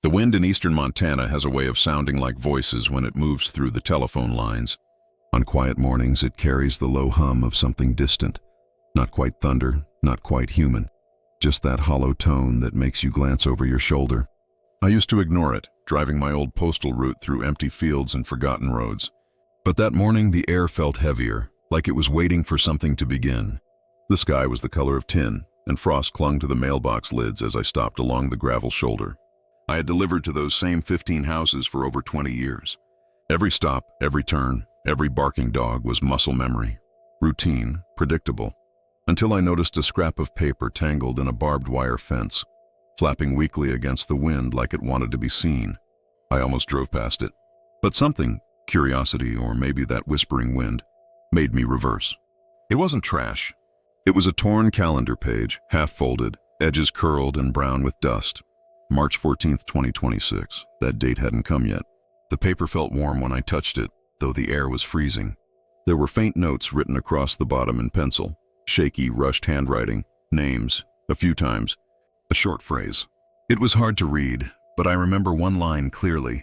The wind in eastern Montana has a way of sounding like voices when it moves through the telephone lines. On quiet mornings, it carries the low hum of something distant. Not quite thunder, not quite human. Just that hollow tone that makes you glance over your shoulder. I used to ignore it, driving my old postal route through empty fields and forgotten roads. But that morning, the air felt heavier, like it was waiting for something to begin. The sky was the color of tin, and frost clung to the mailbox lids as I stopped along the gravel shoulder. I had delivered to those same 15 houses for over 20 years. Every stop, every turn, every barking dog was muscle memory. Routine, predictable. Until I noticed a scrap of paper tangled in a barbed wire fence, flapping weakly against the wind like it wanted to be seen. I almost drove past it. But something, curiosity or maybe that whispering wind, made me reverse. It wasn't trash. It was a torn calendar page, half-folded, edges curled and brown with dust. March 14th, 2026. That date hadn't come yet. The paper felt warm when I touched it, though the air was freezing. There were faint notes written across the bottom in pencil, shaky, rushed handwriting, names, a few times, a short phrase. It was hard to read, but I remember one line clearly.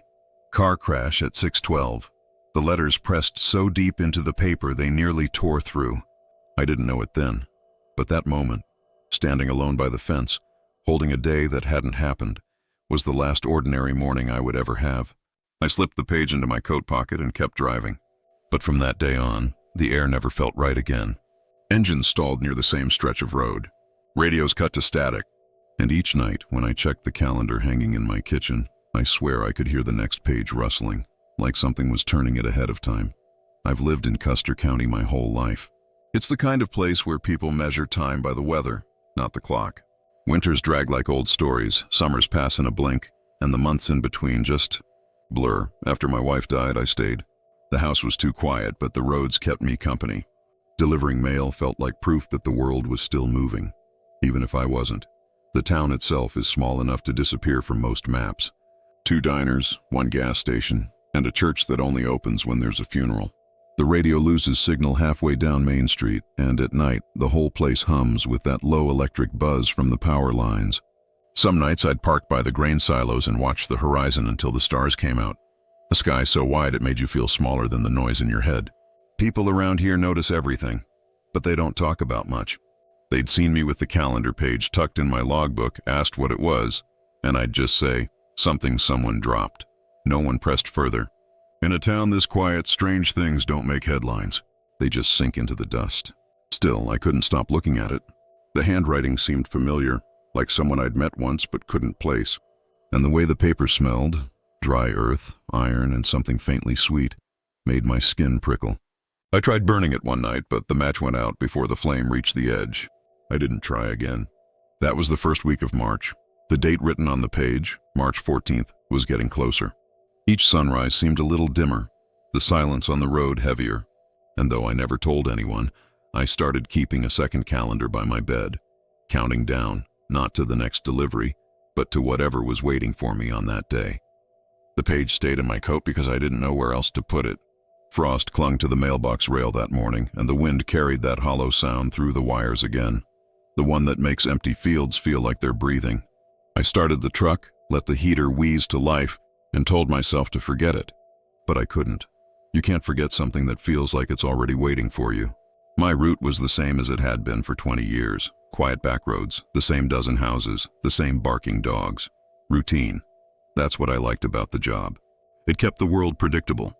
Car crash at 6:12. The letters pressed so deep into the paper they nearly tore through. I didn't know it then, but that moment, standing alone by the fence, holding a day that hadn't happened, was the last ordinary morning I would ever have. I slipped the page into my coat pocket and kept driving. But from that day on, the air never felt right again. Engines stalled near the same stretch of road. Radios cut to static. And each night, when I checked the calendar hanging in my kitchen, I swear I could hear the next page rustling, like something was turning it ahead of time. I've lived in Custer County my whole life. It's the kind of place where people measure time by the weather, not the clock. Winters drag like old stories, summers pass in a blink, and the months in between just blur. After my wife died, I stayed. The house was too quiet, but the roads kept me company. Delivering mail felt like proof that the world was still moving, even if I wasn't. The town itself is small enough to disappear from most maps. 2 diners, 1 gas station, and a church that only opens when there's a funeral. The radio loses signal halfway down Main Street, and at night, the whole place hums with that low electric buzz from the power lines. Some nights I'd park by the grain silos and watch the horizon until the stars came out. A sky so wide it made you feel smaller than the noise in your head. People around here notice everything, but they don't talk about much. They'd seen me with the calendar page tucked in my logbook, asked what it was, and I'd just say, something someone dropped. No one pressed further. In a town this quiet, strange things don't make headlines. They just sink into the dust. Still, I couldn't stop looking at it. The handwriting seemed familiar, like someone I'd met once but couldn't place. And the way the paper smelled, dry earth, iron, and something faintly sweet, made my skin prickle. I tried burning it one night, but the match went out before the flame reached the edge. I didn't try again. That was the first week of March. The date written on the page, March 14th, was getting closer. Each sunrise seemed a little dimmer, the silence on the road heavier. And though I never told anyone, I started keeping a second calendar by my bed, counting down, not to the next delivery, but to whatever was waiting for me on that day. The page stayed in my coat because I didn't know where else to put it. Frost clung to the mailbox rail that morning, and the wind carried that hollow sound through the wires again, the one that makes empty fields feel like they're breathing. I started the truck, let the heater wheeze to life, and told myself to forget it. But I couldn't. You can't forget something that feels like it's already waiting for you. My route was the same as it had been for 20 years. Quiet back roads, the same dozen houses, the same barking dogs. Routine. That's what I liked about the job. It kept the world predictable.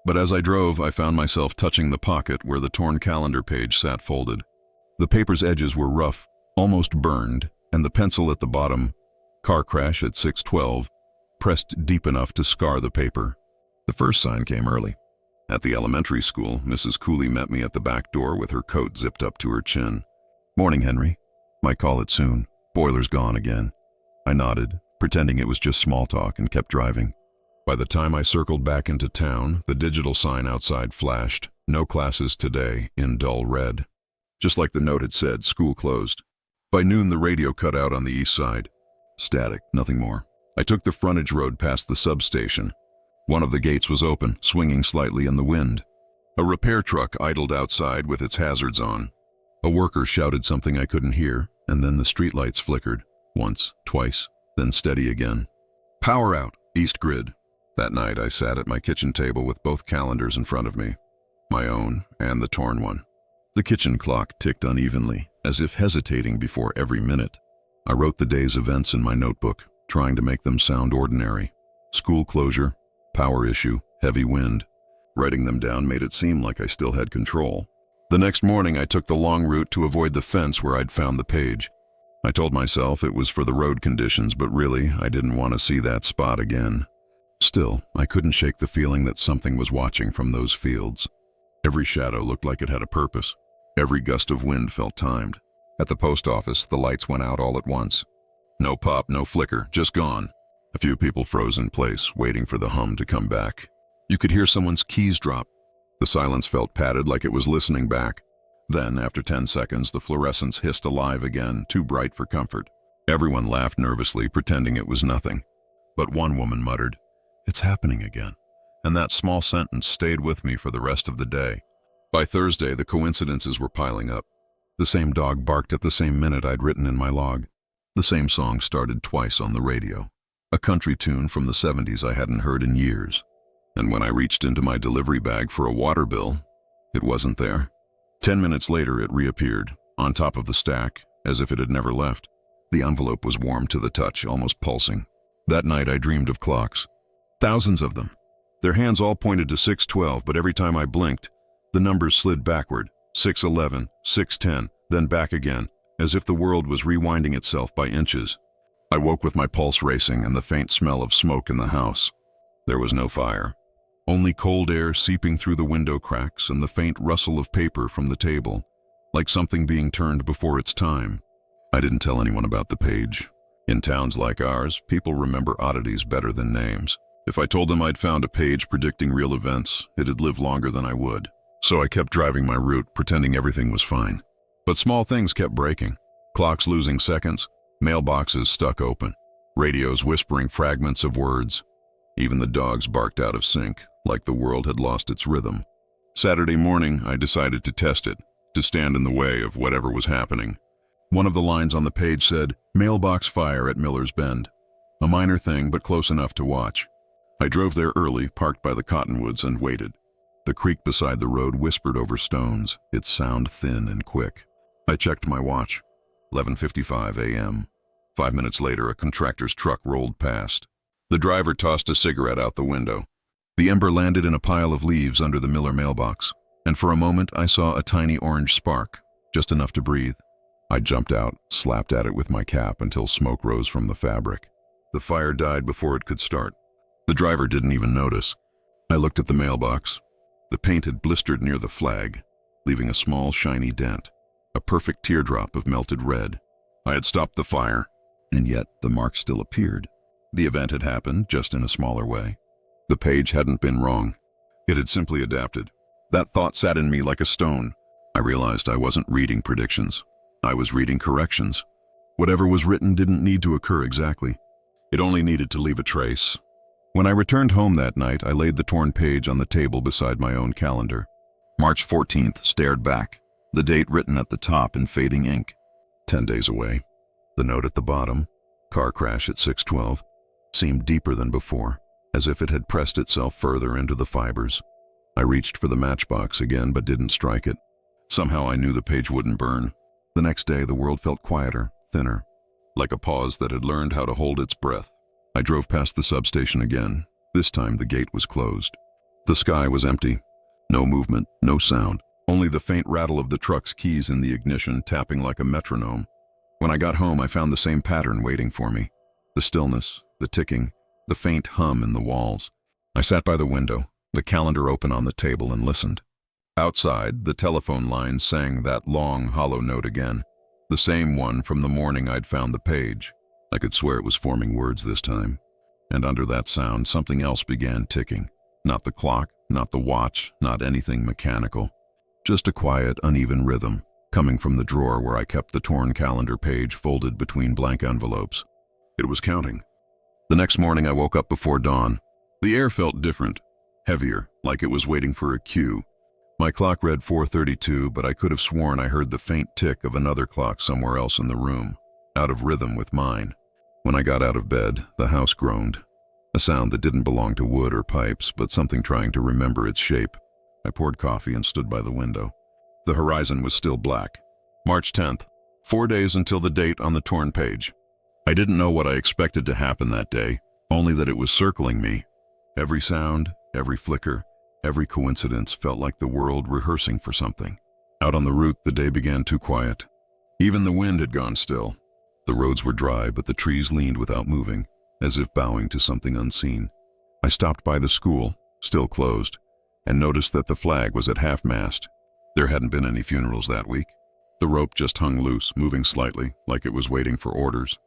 But as I drove, I found myself touching the pocket where the torn calendar page sat folded. The paper's edges were rough, almost burned, and the pencil at the bottom, car crash at 6:12, pressed deep enough to scar the paper. The first sign came early. At the elementary school, Mrs. Cooley met me at the back door with her coat zipped up to her chin. "Morning, Henry. Might call it soon. Boiler's gone again." I nodded, pretending it was just small talk, and kept driving. By the time I circled back into town, the digital sign outside flashed, "No classes today," in dull red. Just like the note had said, school closed. By noon, the radio cut out on the east side. Static, nothing more. I took the frontage road past the substation. One of the gates was open, swinging slightly in the wind. A repair truck idled outside with its hazards on. A worker shouted something I couldn't hear, and then the streetlights flickered, once, twice, then steady again. Power out, East Grid. That night I sat at my kitchen table with both calendars in front of me, my own and the torn one. The kitchen clock ticked unevenly, as if hesitating before every minute. I wrote the day's events in my notebook, trying to make them sound ordinary. School closure, power issue, heavy wind. Writing them down made it seem like I still had control. The next morning I took the long route to avoid the fence where I'd found the page. I told myself it was for the road conditions, but really I didn't want to see that spot again. Still, I couldn't shake the feeling that something was watching from those fields. Every shadow looked like it had a purpose. Every gust of wind felt timed. At the post office, the lights went out all at once. No pop, no flicker, just gone. A few people froze in place, waiting for the hum to come back. You could hear someone's keys drop. The silence felt padded, like it was listening back. Then, after 10 seconds, the fluorescence hissed alive again, too bright for comfort. Everyone laughed nervously, pretending it was nothing. But one woman muttered, "It's happening again." And that small sentence stayed with me for the rest of the day. By Thursday, the coincidences were piling up. The same dog barked at the same minute I'd written in my log. The same song started twice on the radio. A country tune from the 70s I hadn't heard in years. And when I reached into my delivery bag for a water bill, it wasn't there. 10 minutes later, it reappeared, on top of the stack, as if it had never left. The envelope was warm to the touch, almost pulsing. That night I dreamed of clocks. Thousands of them. Their hands all pointed to 6:12, but every time I blinked, the numbers slid backward, 6:11, 6:10, then back again, as if the world was rewinding itself by inches. I woke with my pulse racing and the faint smell of smoke in the house. There was no fire. Only cold air seeping through the window cracks and the faint rustle of paper from the table, like something being turned before its time. I didn't tell anyone about the page. In towns like ours, people remember oddities better than names. If I told them I'd found a page predicting real events, it'd live longer than I would. So I kept driving my route, pretending everything was fine. But small things kept breaking. Clocks losing seconds, mailboxes stuck open, radios whispering fragments of words. Even the dogs barked out of sync, like the world had lost its rhythm. Saturday morning, I decided to test it, to stand in the way of whatever was happening. One of the lines on the page said, "Mailbox fire at Miller's Bend." A minor thing, but close enough to watch. I drove there early, parked by the cottonwoods, and waited. The creek beside the road whispered over stones, its sound thin and quick. I checked my watch. 11:55 a.m. 5 minutes later, a contractor's truck rolled past. The driver tossed a cigarette out the window. The ember landed in a pile of leaves under the Miller mailbox, and for a moment I saw a tiny orange spark, just enough to breathe. I jumped out, slapped at it with my cap until smoke rose from the fabric. The fire died before it could start. The driver didn't even notice. I looked at the mailbox. The paint had blistered near the flag, leaving a small, shiny dent, a perfect teardrop of melted red. I had stopped the fire, and yet the mark still appeared. The event had happened, just in a smaller way. The page hadn't been wrong. It had simply adapted. That thought sat in me like a stone. I realized I wasn't reading predictions. I was reading corrections. Whatever was written didn't need to occur exactly. It only needed to leave a trace. When I returned home that night, I laid the torn page on the table beside my own calendar. March 14th stared back, the date written at the top in fading ink. 10 days away. The note at the bottom, car crash at 6:12, seemed deeper than before, as if it had pressed itself further into the fibers. I reached for the matchbox again, but didn't strike it. Somehow I knew the page wouldn't burn. The next day, the world felt quieter, thinner, like a pause that had learned how to hold its breath. I drove past the substation again. This time the gate was closed. The sky was empty. No movement, no sound. Only the faint rattle of the truck's keys in the ignition tapping like a metronome. When I got home, I found the same pattern waiting for me. The stillness, the ticking, the faint hum in the walls. I sat by the window, the calendar open on the table, and listened. Outside, the telephone line sang that long, hollow note again. The same one from the morning I'd found the page. I could swear it was forming words this time. And under that sound, something else began ticking. Not the clock, not the watch, not anything mechanical. Just a quiet, uneven rhythm, coming from the drawer where I kept the torn calendar page folded between blank envelopes. It was counting. The next morning I woke up before dawn. The air felt different, heavier, like it was waiting for a cue. My clock read 4:32, but I could have sworn I heard the faint tick of another clock somewhere else in the room, out of rhythm with mine. When I got out of bed, the house groaned. a sound that didn't belong to wood or pipes, but something trying to remember its shape. I poured coffee and stood by the window. The horizon was still black. March 10th, 4 days until the date on the torn page. I didn't know what I expected to happen that day, only that it was circling me. Every sound, every flicker, every coincidence felt like the world rehearsing for something. Out on the route, the day began too quiet. Even the wind had gone still. The roads were dry, but the trees leaned without moving, as if bowing to something unseen. I stopped by the school, still closed, and noticed that the flag was at half-mast. There hadn't been any funerals that week. The rope just hung loose, moving slightly, like it was waiting for orders.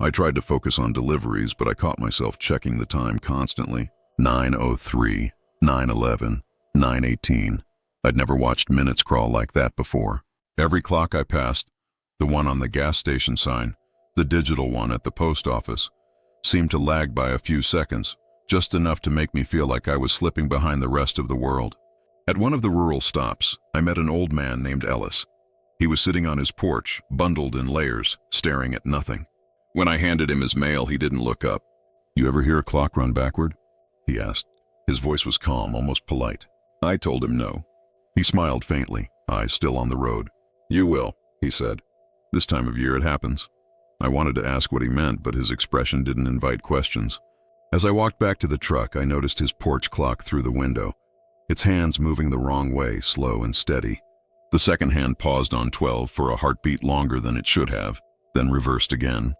I tried to focus on deliveries, but I caught myself checking the time constantly. 9:03, 9:11, 9:18. I'd never watched minutes crawl like that before. Every clock I passed, the one on the gas station sign, the digital one at the post office, seemed to lag by a few seconds, just enough to make me feel like I was slipping behind the rest of the world. At one of the rural stops, I met an old man named Ellis. He was sitting on his porch, bundled in layers, staring at nothing. When I handed him his mail, he didn't look up. "You ever hear a clock run backward?" he asked. His voice was calm, almost polite. I told him no. He smiled faintly, eyes still on the road. "You will," he said. "This time of year it happens." I wanted to ask what he meant, but his expression didn't invite questions. As I walked back to the truck, I noticed his porch clock through the window, its hands moving the wrong way, slow and steady. The second hand paused on 12 for a heartbeat longer than it should have, then reversed again.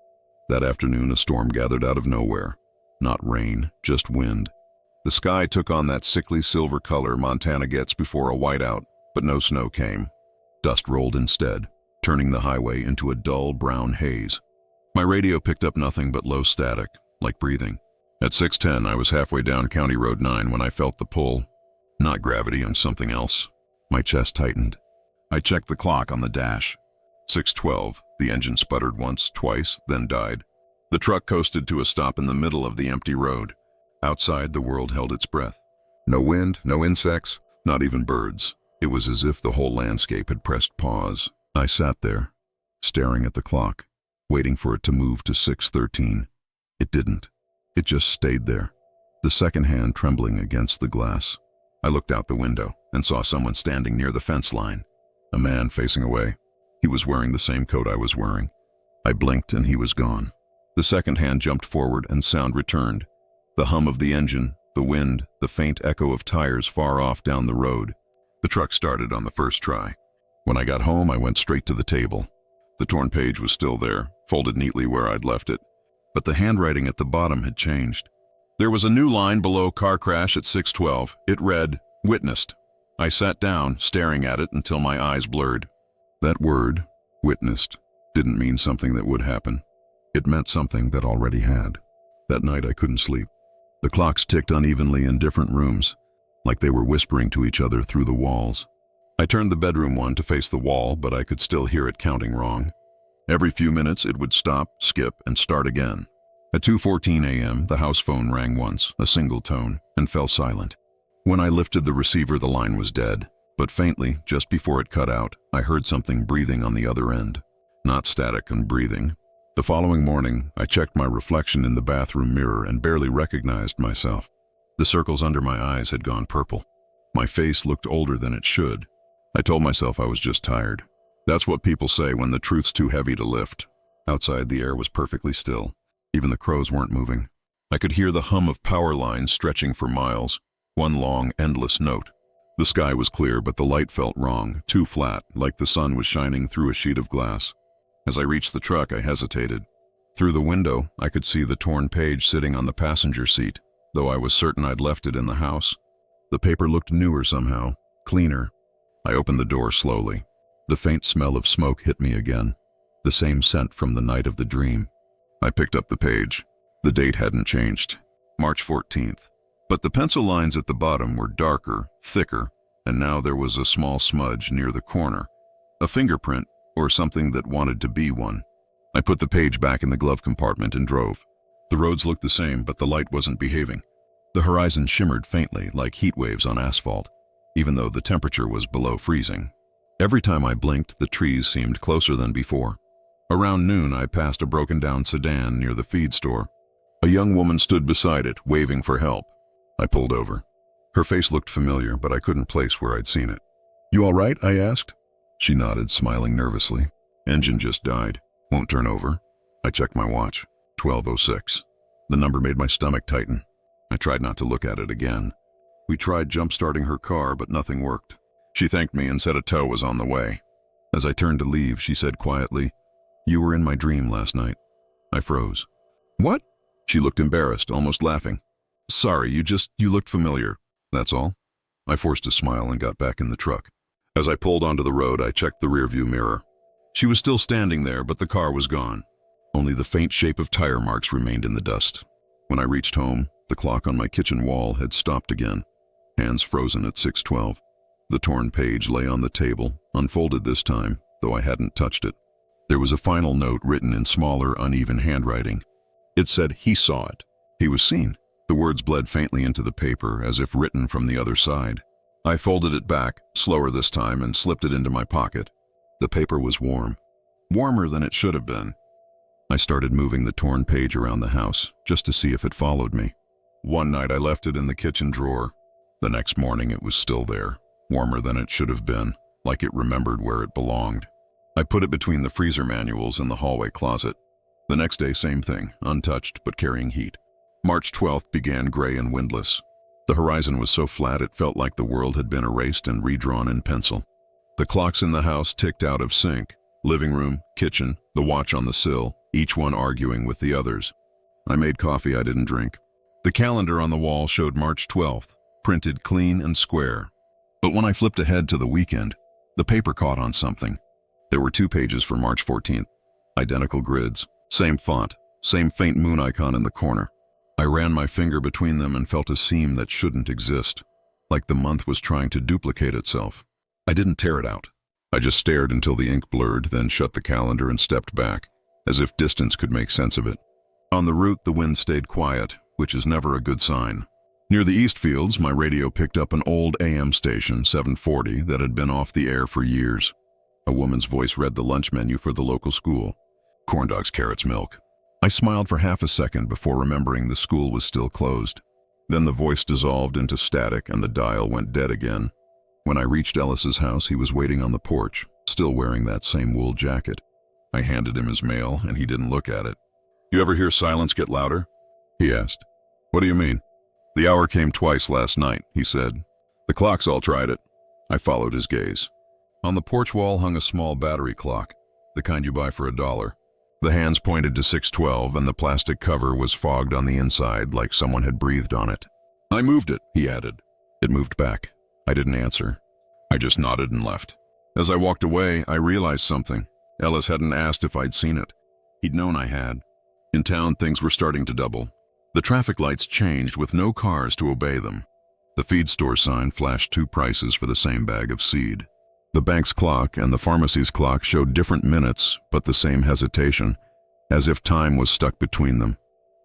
That afternoon, a storm gathered out of nowhere. Not rain, just wind. The sky took on that sickly silver color Montana gets before a whiteout, but no snow came. Dust rolled instead, turning the highway into a dull brown haze. My radio picked up nothing but low static, like breathing. At 6:10, I was halfway down County Road 9 when I felt the pull. Not gravity and something else. My chest tightened. I checked the clock on the dash. 6:12, the engine sputtered once, twice, then died. The truck coasted to a stop in the middle of the empty road. Outside, the world held its breath. No wind, no insects, not even birds. It was as if the whole landscape had pressed pause. I sat there, staring at the clock, waiting for it to move to 6:13. It didn't. It just stayed there, the second hand trembling against the glass. I looked out the window and saw someone standing near the fence line. A man facing away. He was wearing the same coat I was wearing. I blinked and he was gone. The second hand jumped forward and sound returned. The hum of the engine, the wind, the faint echo of tires far off down the road. The truck started on the first try. When I got home, I went straight to the table. The torn page was still there, folded neatly where I'd left it. But the handwriting at the bottom had changed. There was a new line below car crash at 6:12. It read, "Witnessed." I sat down, staring at it until my eyes blurred. That word, witnessed, didn't mean something that would happen. It meant something that already had. That night I couldn't sleep. The clocks ticked unevenly in different rooms, like they were whispering to each other through the walls. I turned the bedroom one to face the wall, but I could still hear it counting wrong. Every few minutes it would stop, skip, and start again. At 2:14 a.m., the house phone rang once, a single tone, and fell silent. When I lifted the receiver, the line was dead, but faintly, just before it cut out, I heard something breathing on the other end. Not static and breathing. The following morning, I checked my reflection in the bathroom mirror and barely recognized myself. The circles under my eyes had gone purple. My face looked older than it should. I told myself I was just tired. That's what people say when the truth's too heavy to lift. Outside, the air was perfectly still. Even the crows weren't moving. I could hear the hum of power lines stretching for miles, one long, endless note. The sky was clear, but the light felt wrong, too flat, like the sun was shining through a sheet of glass. As I reached the truck, I hesitated. Through the window, I could see the torn page sitting on the passenger seat, though I was certain I'd left it in the house. The paper looked newer somehow, cleaner. I opened the door slowly. The faint smell of smoke hit me again, the same scent from the night of the dream. I picked up the page. The date hadn't changed, March 14th. But the pencil lines at the bottom were darker, thicker, and now there was a small smudge near the corner. A fingerprint, or something that wanted to be one. I put the page back in the glove compartment and drove. The roads looked the same, but the light wasn't behaving. The horizon shimmered faintly, like heat waves on asphalt, even though the temperature was below freezing. Every time I blinked, the trees seemed closer than before. Around noon, I passed a broken-down sedan near the feed store. A young woman stood beside it, waving for help. I pulled over. Her face looked familiar, but I couldn't place where I'd seen it. "You all right?" I asked. She nodded, smiling nervously. "Engine just died. Won't turn over." I checked my watch. 12:06. The number made my stomach tighten. I tried not to look at it again. We tried jump-starting her car, but nothing worked. She thanked me and said a tow was on the way. As I turned to leave, she said quietly, "You were in my dream last night." I froze. "What?" She looked embarrassed, almost laughing. "Sorry, you looked familiar. That's all." I forced a smile and got back in the truck. As I pulled onto the road, I checked the rearview mirror. She was still standing there, but the car was gone. Only the faint shape of tire marks remained in the dust. When I reached home, the clock on my kitchen wall had stopped again, hands frozen at 6:12. The torn page lay on the table, unfolded this time, though I hadn't touched it. There was a final note written in smaller, uneven handwriting. It said, "He saw it. He was seen." The words bled faintly into the paper, as if written from the other side. I folded it back, slower this time, and slipped it into my pocket. The paper was warm. Warmer than it should have been. I started moving the torn page around the house, just to see if it followed me. One night I left it in the kitchen drawer. The next morning it was still there, warmer than it should have been, like it remembered where it belonged. I put it between the freezer manuals in the hallway closet. The next day, same thing, untouched but carrying heat. March 12th began gray and windless. The horizon was so flat it felt like the world had been erased and redrawn in pencil. The clocks in the house ticked out of sync. Living room, kitchen, the watch on the sill, each one arguing with the others. I made coffee I didn't drink. The calendar on the wall showed March 12th, printed clean and square. But when I flipped ahead to the weekend, the paper caught on something. There were 2 pages for March 14th, identical grids, same font, same faint moon icon in the corner. I ran my finger between them and felt a seam that shouldn't exist, like the month was trying to duplicate itself. I didn't tear it out. I just stared until the ink blurred, then shut the calendar and stepped back, as if distance could make sense of it. On the route, the wind stayed quiet, which is never a good sign. Near the East Fields, my radio picked up an old AM station, 740, that had been off the air for years. A woman's voice read the lunch menu for the local school. Corn dogs, carrots, milk. I smiled for half a second before remembering the school was still closed. Then the voice dissolved into static and the dial went dead again. When I reached Ellis's house, he was waiting on the porch, still wearing that same wool jacket. I handed him his mail, and he didn't look at it. "You ever hear silence get louder?" he asked. "What do you mean?" "The hour came twice last night," he said. "The clocks all tried it." I followed his gaze. On the porch wall hung a small battery clock, the kind you buy for $1. The hands pointed to 6:12, and the plastic cover was fogged on the inside like someone had breathed on it. "I moved it," he added. It moved back. I didn't answer. I just nodded and left. As I walked away, I realized something. Ellis hadn't asked if I'd seen it. He'd known I had. In town, things were starting to double. The traffic lights changed with no cars to obey them. The feed store sign flashed 2 prices for the same bag of seed. The bank's clock and the pharmacy's clock showed different minutes, but the same hesitation, as if time was stuck between them.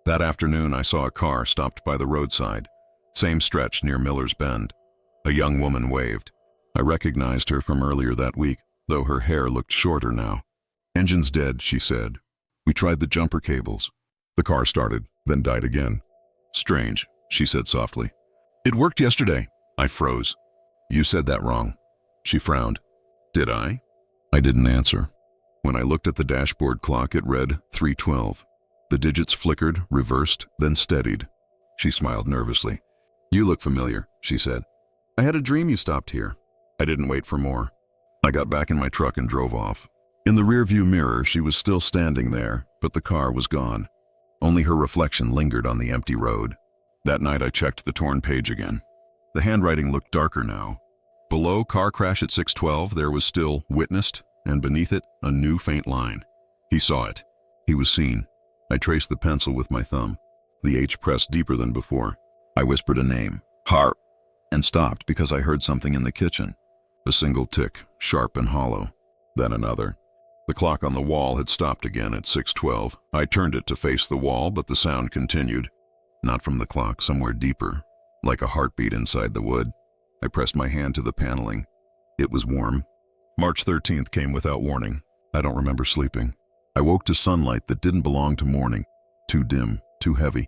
That afternoon, I saw a car stopped by the roadside, same stretch near Miller's Bend. A young woman waved. I recognized her from earlier that week, though her hair looked shorter now. "Engine's dead," she said. "We tried the jumper cables." The car started, then died again. "Strange," she said softly. "It worked yesterday." I froze. "You said that wrong." She frowned. "Did I?" I didn't answer. When I looked at the dashboard clock, it read 3:12. The digits flickered, reversed, then steadied. She smiled nervously. "You look familiar," she said. "I had a dream you stopped here." I didn't wait for more. I got back in my truck and drove off. In the rearview mirror, she was still standing there, but the car was gone. Only her reflection lingered on the empty road. That night I checked the torn page again. The handwriting looked darker now. Below "car crash at 6:12, there was still "witnessed," and beneath it, a new faint line. He saw it. He was seen. I traced the pencil with my thumb. The H pressed deeper than before. I whispered a name, "Har," and stopped because I heard something in the kitchen. A single tick, sharp and hollow. Then another. The clock on the wall had stopped again at 6:12. I turned it to face the wall, but the sound continued. Not from the clock, somewhere deeper, like a heartbeat inside the wood. I pressed my hand to the paneling. It was warm. March 13th came without warning. I don't remember sleeping. I woke to sunlight that didn't belong to morning. Too dim, too heavy.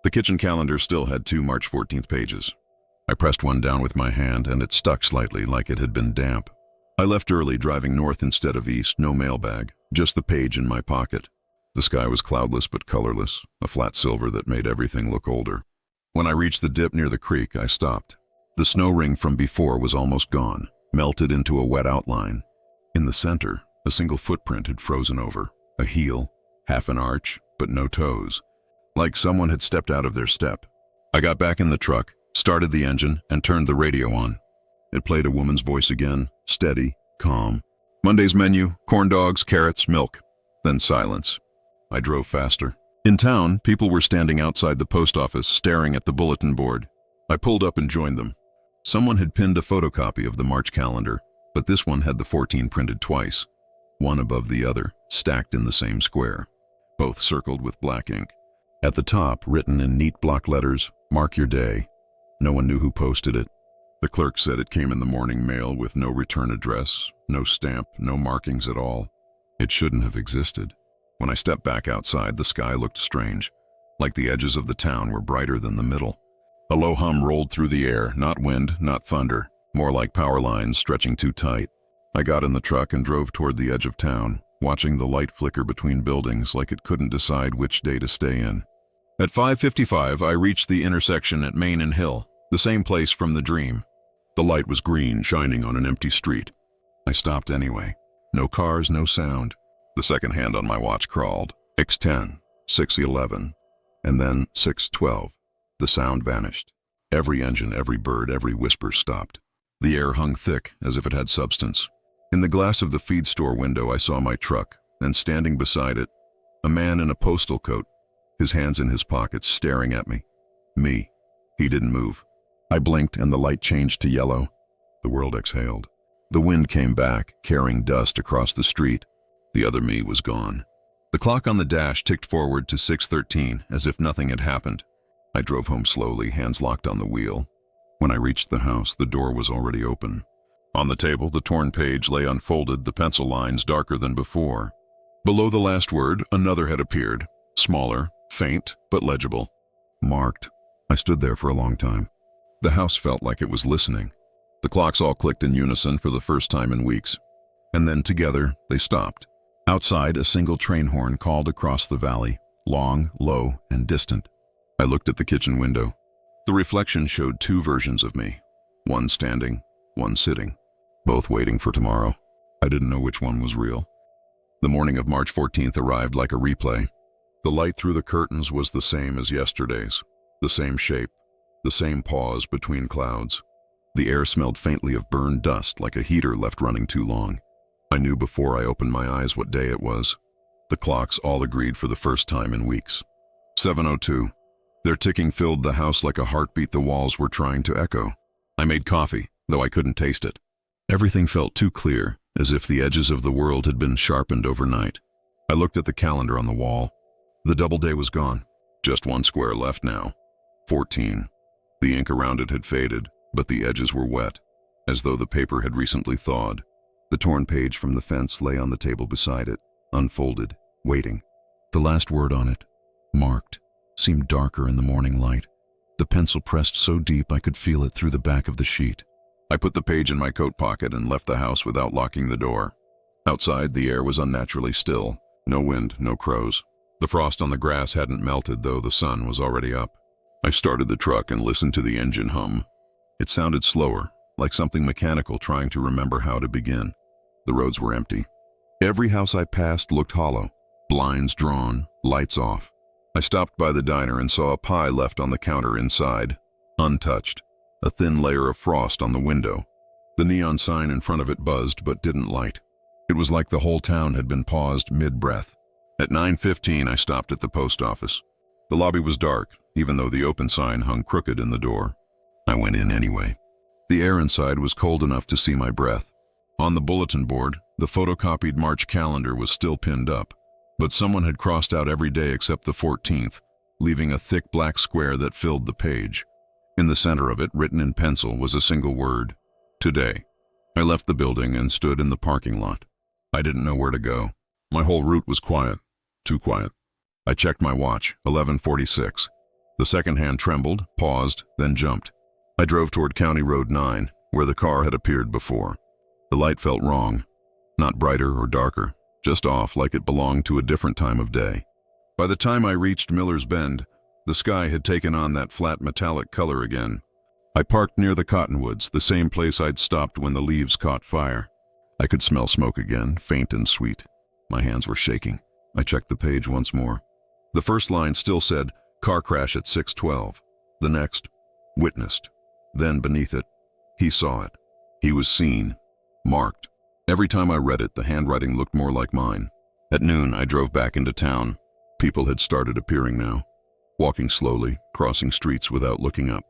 The kitchen calendar still had 2 March 14th pages. I pressed one down with my hand, and it stuck slightly, like it had been damp. I left early, driving north instead of east, no mailbag, just the page in my pocket. The sky was cloudless but colorless, a flat silver that made everything look older. When I reached the dip near the creek, I stopped. The snow ring from before was almost gone, melted into a wet outline. In the center, a single footprint had frozen over, a heel, half an arch, but no toes, like someone had stepped out of their step. I got back in the truck, started the engine, and turned the radio on. It played a woman's voice again, steady, calm. Monday's menu, corn dogs, carrots, milk. Then silence. I drove faster. In town, people were standing outside the post office, staring at the bulletin board. I pulled up and joined them. Someone had pinned a photocopy of the March calendar, but this one had the 14 printed twice, one above the other, stacked in the same square, both circled with black ink. At the top, written in neat block letters, "Mark your day." No one knew who posted it. The clerk said it came in the morning mail with no return address, no stamp, no markings at all. It shouldn't have existed. When I stepped back outside, the sky looked strange, like the edges of the town were brighter than the middle. A low hum rolled through the air, not wind, not thunder, more like power lines stretching too tight. I got in the truck and drove toward the edge of town, watching the light flicker between buildings like it couldn't decide which day to stay in. At 5:55, I reached the intersection at Main and Hill, the same place from the dream. The light was green, shining on an empty street. I stopped anyway. No cars, no sound. The second hand on my watch crawled. 6:10, 6:11, and then 6:12. The sound vanished. Every engine, every bird, every whisper stopped. The air hung thick, as if it had substance. In the glass of the feed store window, I saw my truck, and standing beside it, a man in a postal coat, his hands in his pockets, staring at me. Me. He didn't move. I blinked, and the light changed to yellow. The world exhaled. The wind came back, carrying dust across the street. The other me was gone. The clock on the dash ticked forward to 6:13, as if nothing had happened. I drove home slowly, hands locked on the wheel. When I reached the house, the door was already open. On the table, the torn page lay unfolded, the pencil lines darker than before. Below the last word, another had appeared, smaller, faint, but legible. Marked. I stood there for a long time. The house felt like it was listening. The clocks all clicked in unison for the first time in weeks. And then together, they stopped. Outside, a single train horn called across the valley, long, low, and distant. I looked at the kitchen window. The reflection showed 2 versions of me, one standing, one sitting, both waiting for tomorrow. I didn't know which one was real. The morning of March 14th arrived like a replay. The light through the curtains was the same as yesterday's, the same shape, the same pause between clouds. The air smelled faintly of burned dust, like a heater left running too long. I knew before I opened my eyes what day it was. The clocks all agreed for the first time in weeks. 7:02. Their ticking filled the house like a heartbeat the walls were trying to echo. I made coffee, though I couldn't taste it. Everything felt too clear, as if the edges of the world had been sharpened overnight. I looked at the calendar on the wall. The double day was gone. Just one square left now. 14. The ink around it had faded, but the edges were wet, as though the paper had recently thawed. The torn page from the fence lay on the table beside it, unfolded, waiting. The last word on it, marked, seemed darker in the morning light. The pencil pressed so deep I could feel it through the back of the sheet. I put the page in my coat pocket and left the house without locking the door. Outside, the air was unnaturally still. No wind, no crows. The frost on the grass hadn't melted, though the sun was already up. I started the truck and listened to the engine hum. It sounded slower, like something mechanical trying to remember how to begin. The roads were empty. Every house I passed looked hollow, blinds drawn, lights off. I stopped by the diner and saw a pie left on the counter inside, untouched, a thin layer of frost on the window. The neon sign in front of it buzzed but didn't light. It was like the whole town had been paused mid-breath. At 9:15, I stopped at the post office. The lobby was dark, even though the open sign hung crooked in the door. I went in anyway. The air inside was cold enough to see my breath. On the bulletin board, the photocopied March calendar was still pinned up, but someone had crossed out every day except the 14th, leaving a thick black square that filled the page. In the center of it, written in pencil, was a single word, today. I left the building and stood in the parking lot. I didn't know where to go. My whole route was quiet, too quiet. I checked my watch, 11:46. The second hand trembled, paused, then jumped. I drove toward County Road 9, where the car had appeared before. The light felt wrong. Not brighter or darker, just off like it belonged to a different time of day. By the time I reached Miller's Bend, the sky had taken on that flat metallic color again. I parked near the cottonwoods, the same place I'd stopped when the leaves caught fire. I could smell smoke again, faint and sweet. My hands were shaking. I checked the page once more. The first line still said, "Car crash at 6:12. The next, "Witnessed." Then beneath it, "He saw it." He was seen. Marked. Every time I read it, the handwriting looked more like mine. At noon, I drove back into town. People had started appearing now, walking slowly, crossing streets without looking up.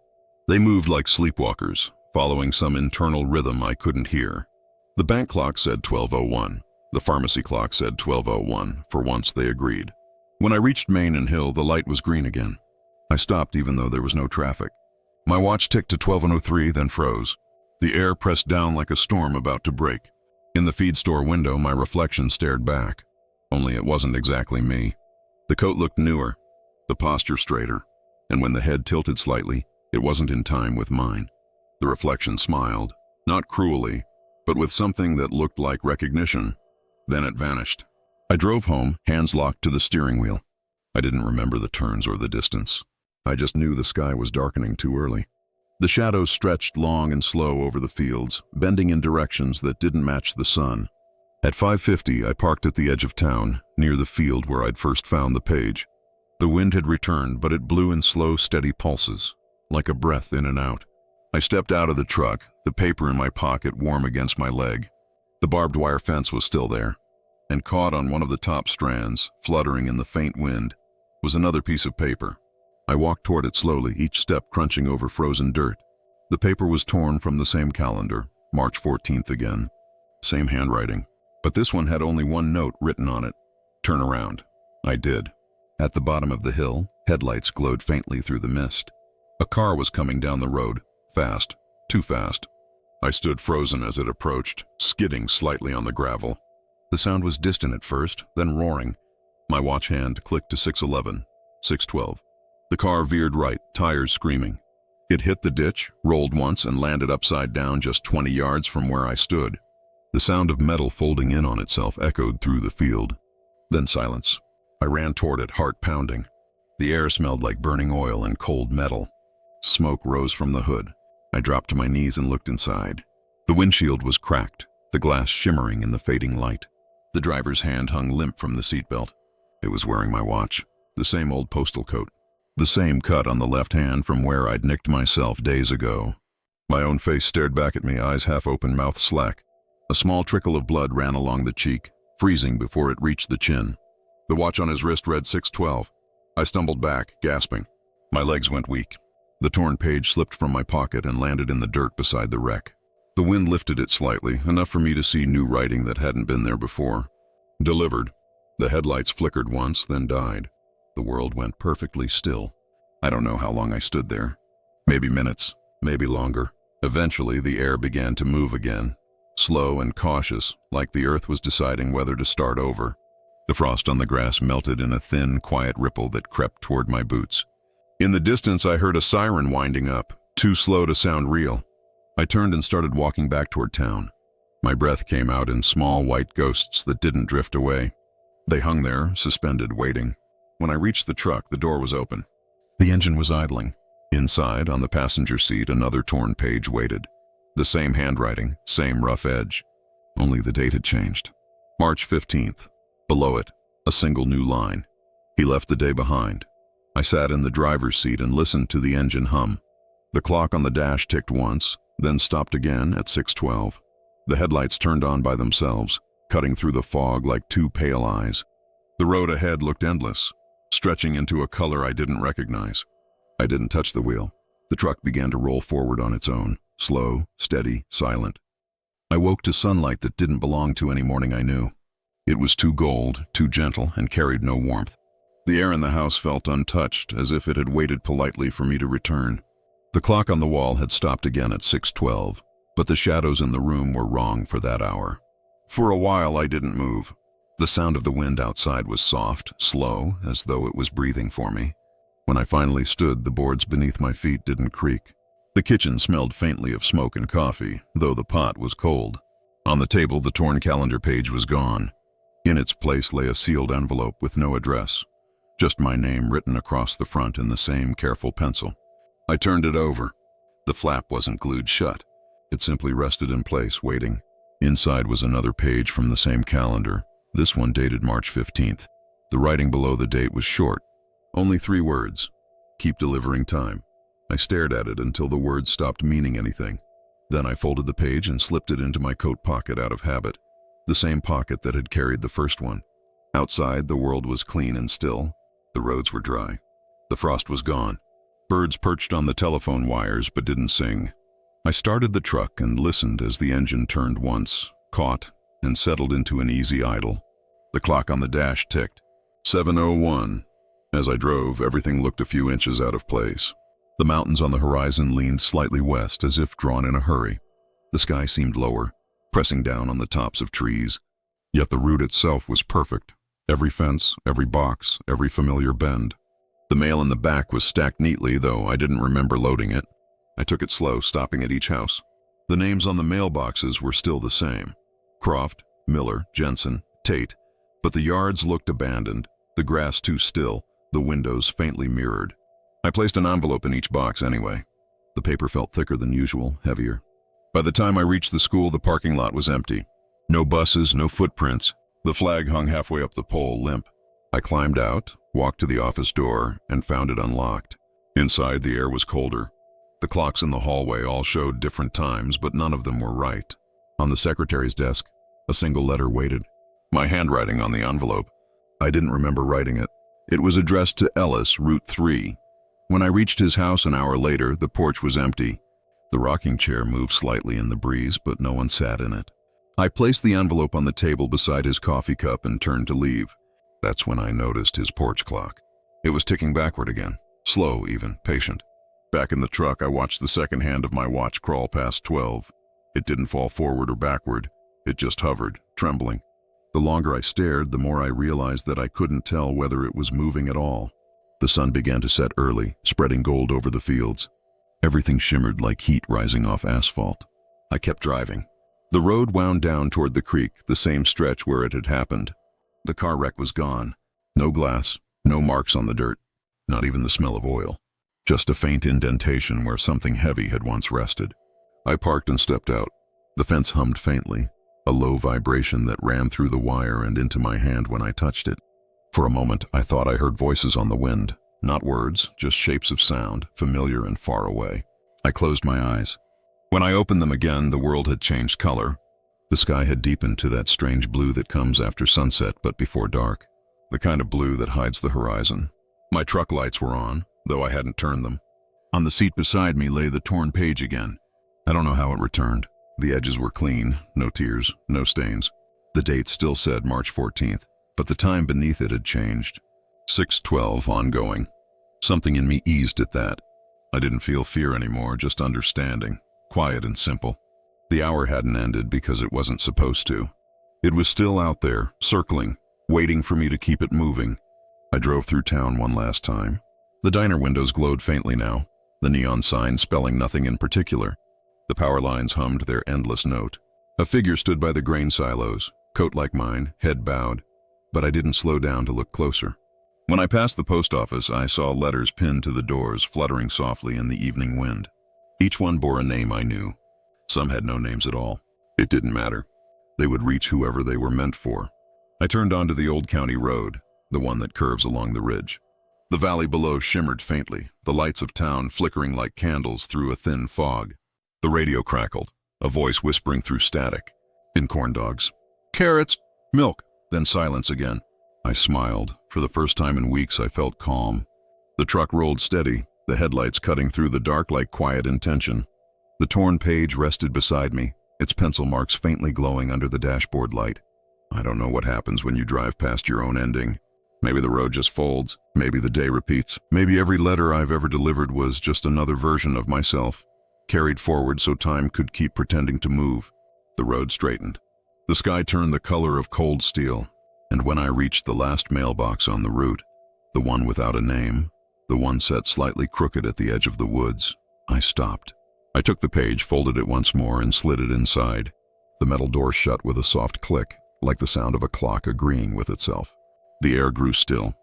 They moved like sleepwalkers, following some internal rhythm I couldn't hear. The bank clock said 12:01. The pharmacy clock said 12:01. For once, they agreed. When I reached Main and Hill, the light was green again. I stopped even though there was no traffic. My watch ticked to 12:03, then froze. The air pressed down like a storm about to break. In the feed store window, my reflection stared back. Only it wasn't exactly me. The coat looked newer, the posture straighter, and when the head tilted slightly, it wasn't in time with mine. The reflection smiled, not cruelly, but with something that looked like recognition. Then it vanished. I drove home, hands locked to the steering wheel. I didn't remember the turns or the distance. I just knew the sky was darkening too early. The shadows stretched long and slow over the fields, bending in directions that didn't match the sun. At 5:50, I parked at the edge of town, near the field where I'd first found the page. The wind had returned, but it blew in slow, steady pulses, like a breath in and out. I stepped out of the truck, the paper in my pocket warm against my leg. The barbed wire fence was still there, and caught on one of the top strands, fluttering in the faint wind, was another piece of paper. I walked toward it slowly, each step crunching over frozen dirt. The paper was torn from the same calendar, March 14th again. Same handwriting, but this one had only one note written on it. "Turn around." I did. At the bottom of the hill, headlights glowed faintly through the mist. A car was coming down the road, fast, too fast. I stood frozen as it approached, skidding slightly on the gravel. The sound was distant at first, then roaring. My watch hand clicked to 6:11, 6:12. The car veered right, tires screaming. It hit the ditch, rolled once, and landed upside down just 20 yards from where I stood. The sound of metal folding in on itself echoed through the field. Then silence. I ran toward it, heart pounding. The air smelled like burning oil and cold metal. Smoke rose from the hood. I dropped to my knees and looked inside. The windshield was cracked, the glass shimmering in the fading light. The driver's hand hung limp from the seatbelt. It was wearing my watch, the same old postal coat. The same cut on the left hand from where I'd nicked myself days ago. My own face stared back at me, eyes half open, mouth slack. A small trickle of blood ran along the cheek, freezing before it reached the chin. The watch on his wrist read 6:12. I stumbled back, gasping. My legs went weak. The torn page slipped from my pocket and landed in the dirt beside the wreck. The wind lifted it slightly, enough for me to see new writing that hadn't been there before. Delivered. The headlights flickered once, then died. The world went perfectly still. I don't know how long I stood there. Maybe minutes, maybe longer. Eventually, the air began to move again, slow and cautious, like the earth was deciding whether to start over. The frost on the grass melted in a thin, quiet ripple that crept toward my boots. In the distance, I heard a siren winding up, too slow to sound real. I turned and started walking back toward town. My breath came out in small white ghosts that didn't drift away. They hung there, suspended, waiting. When I reached the truck, the door was open. The engine was idling. Inside, on the passenger seat, another torn page waited. The same handwriting, same rough edge. Only the date had changed. March 15th. Below it, a single new line. He left the day behind. I sat in the driver's seat and listened to the engine hum. The clock on the dash ticked once, then stopped again at 6:12. The headlights turned on by themselves, cutting through the fog like two pale eyes. The road ahead looked endless, stretching into a color I didn't recognize. I didn't touch the wheel. The truck began to roll forward on its own, slow, steady, silent. I woke to sunlight that didn't belong to any morning I knew. It was too gold, too gentle, and carried no warmth. The air in the house felt untouched, as if it had waited politely for me to return. The clock on the wall had stopped again at 6:12, but the shadows in the room were wrong for that hour. For a while, I didn't move. The sound of the wind outside was soft, slow, as though it was breathing for me. When I finally stood, the boards beneath my feet didn't creak. The kitchen smelled faintly of smoke and coffee, though the pot was cold. On the table, the torn calendar page was gone. In its place lay a sealed envelope with no address, just my name written across the front in the same careful pencil. I turned it over. The flap wasn't glued shut. It simply rested in place, waiting. Inside was another page from the same calendar, this one dated March 15th. The writing below the date was short, only 3 words: "Keep delivering time." I stared at it until the words stopped meaning anything. Then I folded the page and slipped it into my coat pocket out of habit, the same pocket that had carried the first one. Outside, the world was clean and still. The roads were dry. The frost was gone. Birds perched on the telephone wires but didn't sing. I started the truck and listened as the engine turned once, caught, and settled into an easy idle. The clock on the dash ticked. 7:01. As I drove, everything looked a few inches out of place. The mountains on the horizon leaned slightly west as if drawn in a hurry. The sky seemed lower, pressing down on the tops of trees. Yet the route itself was perfect. Every fence, every box, every familiar bend. The mail in the back was stacked neatly, though I didn't remember loading it. I took it slow, stopping at each house. The names on the mailboxes were still the same: Croft, Miller, Jensen, Tate, but the yards looked abandoned, the grass too still, the windows faintly mirrored. I placed an envelope in each box anyway. The paper felt thicker than usual, heavier. By the time I reached the school, the parking lot was empty. No buses, no footprints. The flag hung halfway up the pole, limp. I climbed out, walked to the office door, and found it unlocked. Inside, the air was colder. The clocks in the hallway all showed different times, but none of them were right. On the secretary's desk, a single letter waited. My handwriting on the envelope. I didn't remember writing it. It was addressed to Ellis, Route 3. When I reached his house an hour later, the porch was empty. The rocking chair moved slightly in the breeze, but no one sat in it. I placed the envelope on the table beside his coffee cup and turned to leave. That's when I noticed his porch clock. It was ticking backward again, slow even, patient. Back in the truck, I watched the second hand of my watch crawl past 12. It didn't fall forward or backward. It just hovered, trembling. The longer I stared, the more I realized that I couldn't tell whether it was moving at all. The sun began to set early, spreading gold over the fields. Everything shimmered like heat rising off asphalt. I kept driving. The road wound down toward the creek, the same stretch where it had happened. The car wreck was gone. No glass, no marks on the dirt, not even the smell of oil. Just a faint indentation where something heavy had once rested. I parked and stepped out. The fence hummed faintly, a low vibration that ran through the wire and into my hand when I touched it. For a moment, I thought I heard voices on the wind. Not words, just shapes of sound, familiar and far away. I closed my eyes. When I opened them again, the world had changed color. The sky had deepened to that strange blue that comes after sunset but before dark. The kind of blue that hides the horizon. My truck lights were on, though I hadn't turned them. On the seat beside me lay the torn page again. I don't know how it returned. The edges were clean, no tears, no stains. The date still said March 14th, but the time beneath it had changed. 6:12 ongoing. Something in me eased at that. I didn't feel fear anymore, just understanding, quiet and simple. The hour hadn't ended because it wasn't supposed to. It was still out there, circling, waiting for me to keep it moving. I drove through town one last time. The diner windows glowed faintly now, the neon sign spelling nothing in particular. The power lines hummed their endless note. A figure stood by the grain silos, coat like mine, head bowed, but I didn't slow down to look closer. When I passed the post office, I saw letters pinned to the doors, fluttering softly in the evening wind. Each one bore a name I knew. Some had no names at all. It didn't matter. They would reach whoever they were meant for. I turned onto the old county road, the one that curves along the ridge. The valley below shimmered faintly, the lights of town flickering like candles through a thin fog. The radio crackled, a voice whispering through static. In corn dogs. Carrots, milk, then silence again. I smiled. For the first time in weeks, I felt calm. The truck rolled steady, the headlights cutting through the dark like quiet intention. The torn page rested beside me, its pencil marks faintly glowing under the dashboard light. I don't know what happens when you drive past your own ending. Maybe the road just folds. Maybe the day repeats. Maybe every letter I've ever delivered was just another version of myself, carried forward so time could keep pretending to move. The road straightened. The sky turned the color of cold steel. And when I reached the last mailbox on the route, the one without a name, the one set slightly crooked at the edge of the woods, I stopped. I took the page, folded it once more, and slid it inside. The metal door shut with a soft click, like the sound of a clock agreeing with itself. The air grew still.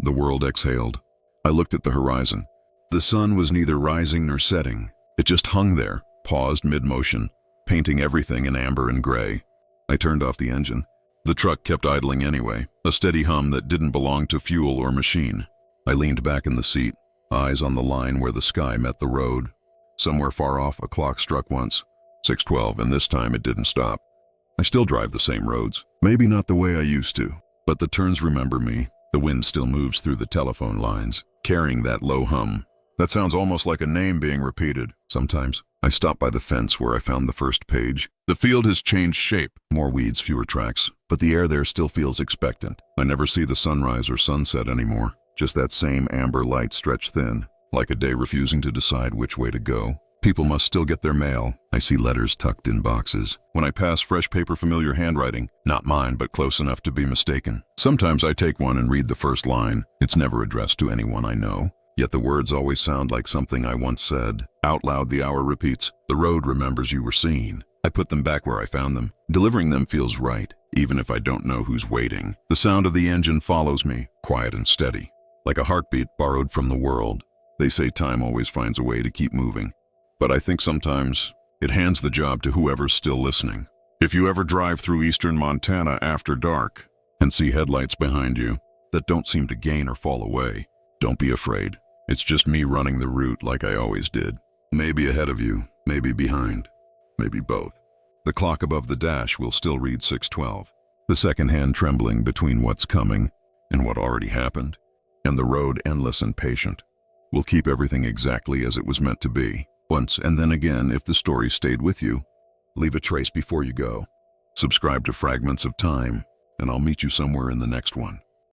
The world exhaled. I looked at the horizon. The sun was neither rising nor setting. It just hung there, paused mid-motion, painting everything in amber and gray. I turned off the engine. The truck kept idling anyway, a steady hum that didn't belong to fuel or machine. I leaned back in the seat, eyes on the line where the sky met the road. Somewhere far off, a clock struck once, 6:12, and this time it didn't stop. I still drive the same roads, maybe not the way I used to, but the turns remember me. The wind still moves through the telephone lines, carrying that low hum. That sounds almost like a name being repeated. Sometimes I stop by the fence where I found the first page. The field has changed shape, more weeds, fewer tracks, but the air there still feels expectant. I never see the sunrise or sunset anymore, just that same amber light stretched thin, like a day refusing to decide which way to go. People must still get their mail. I see letters tucked in boxes. When I pass fresh paper, familiar handwriting, not mine, but close enough to be mistaken. Sometimes I take one and read the first line. It's never addressed to anyone I know. Yet the words always sound like something I once said. Out loud, the hour repeats. The road remembers you were seen. I put them back where I found them. Delivering them feels right, even if I don't know who's waiting. The sound of the engine follows me, quiet and steady, like a heartbeat borrowed from the world. They say time always finds a way to keep moving. But I think sometimes it hands the job to whoever's still listening. If you ever drive through eastern Montana after dark and see headlights behind you that don't seem to gain or fall away, don't be afraid. It's just me running the route like I always did. Maybe ahead of you, maybe behind, maybe both. The clock above the dash will still read 6:12, the second hand trembling between what's coming and what already happened, and the road endless and patient. We'll keep everything exactly as it was meant to be. Once and then again, if the story stayed with you, leave a trace before you go. Subscribe to Fragments of Time, and I'll meet you somewhere in the next one.